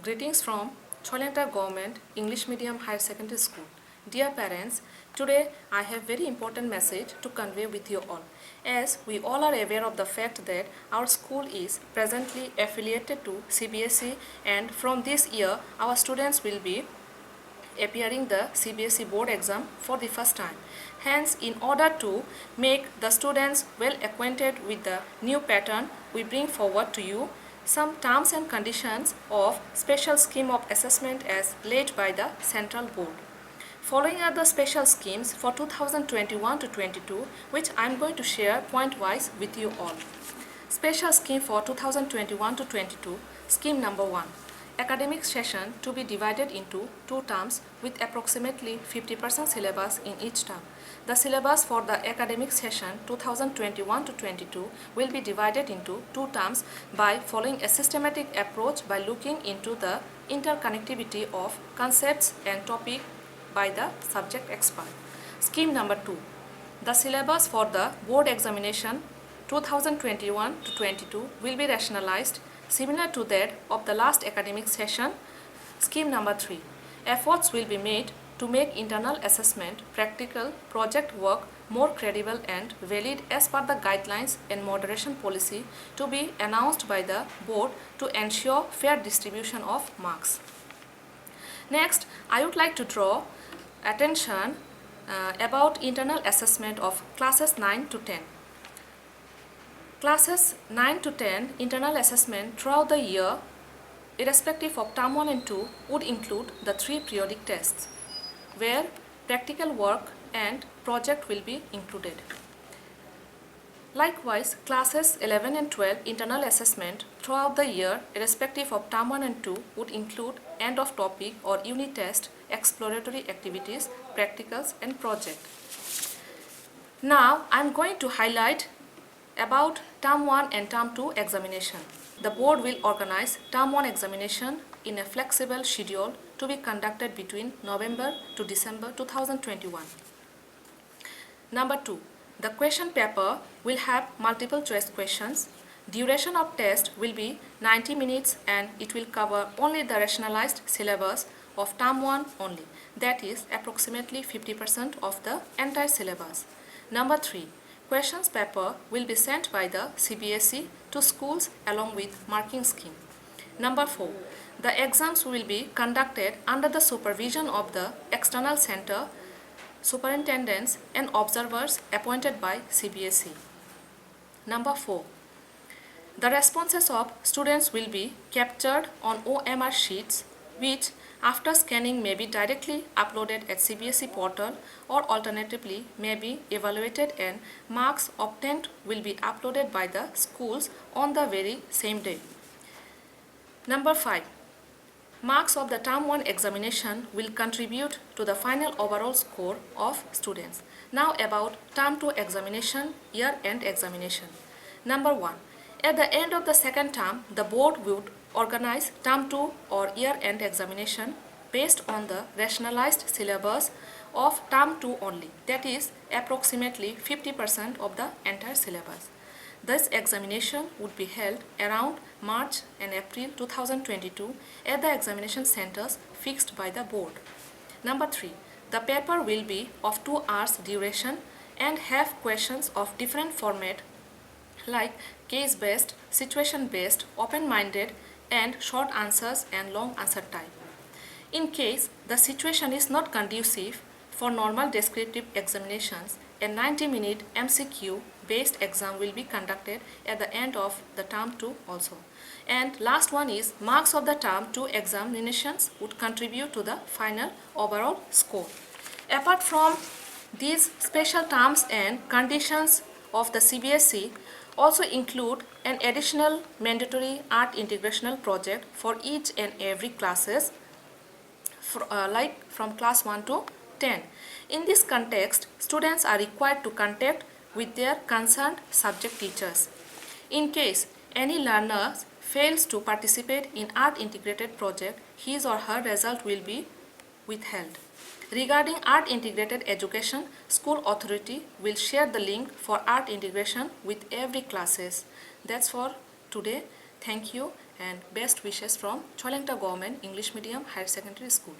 Greetings from Cholenta Government English Medium Higher Secondary School. Dear parents, today I have very important message to convey with you all. As we all are aware of the fact that our school is presently affiliated to CBSE, and from this year our students will be appearing the CBSE board exam for the first time. Hence, in order to make the students well acquainted with the new pattern, we bring forward to you some terms and conditions of special scheme of assessment as laid by the central board. Following are the special schemes for 2021 to 22, which I am going to share point-wise with you all. Special scheme for 2021 to 22, scheme number 1. Academic session to be divided into two terms with approximately 50% syllabus in each term. The syllabus for the academic session 2021 to 22 will be divided into two terms by following a systematic approach by looking into the interconnectivity of concepts and topic by the subject expert. Scheme number 2. The syllabus for the board examination 2021 to 22 will be rationalized similar to that of the last academic session. Scheme number 3. Efforts will be made to make internal assessment, practical project work more credible and valid as per the guidelines and moderation policy to be announced by the board to ensure fair distribution of marks. Next, I would like to draw attention about internal assessment of classes 9 to 10. Classes 9 to 10 internal assessment throughout the year, irrespective of term 1 and 2, would include the 3 periodic tests, where practical work and project will be included. Likewise, classes 11 and 12 internal assessment throughout the year, irrespective of term 1 and 2, would include end of topic or unit test, exploratory activities, practicals and project. Now, I am going to highlight about term 1 and term 2 examination. The board will organize term 1 examination in a flexible schedule to be conducted between November to December 2021. Number 2. The question paper will have multiple choice questions. Duration of test will be 90 minutes and it will cover only the rationalized syllabus of term 1 only. That is approximately 50% of the entire syllabus. Number 3. Questions paper will be sent by the CBSE to schools along with marking scheme. Number 4. The exams will be conducted under the supervision of the external center, superintendents and observers appointed by CBSE. Number 4. The responses of students will be captured on OMR sheets, which after scanning may be directly uploaded at CBSE portal or alternatively may be evaluated and marks obtained will be uploaded by the schools on the very same day. Number 5. Marks of the term 1 examination will contribute to the final overall score of students. Now about term 2 examination, year-end examination. Number 1. At the end of the second term, the board would organize term 2 or year-end examination based on the rationalized syllabus of term 2 only, that is approximately 50% of the entire syllabus. This examination would be held around March and April 2022 at the examination centers fixed by the board. Number 3. The paper will be of 2 hours duration and have questions of different format like case-based, situation-based, open-minded and short answers and long answer type. In case the situation is not conducive for normal descriptive examinations, a 90-minute MCQ based exam will be conducted at the end of the term 2 also. And last one is marks of the term 2 examinations would contribute to the final overall score. Apart from these special terms and conditions of the CBSE, also include an additional mandatory art integrational project for each and every classes like from class 1 to 10. In this context, students are required to contact with their concerned subject teachers. In case any learner fails to participate in art integrated project, his or her result will be withheld. Regarding art integrated education, school authority will share the link for art integration with every classes. That's for today. Thank you and best wishes from Cholengta Government English Medium Higher Secondary School.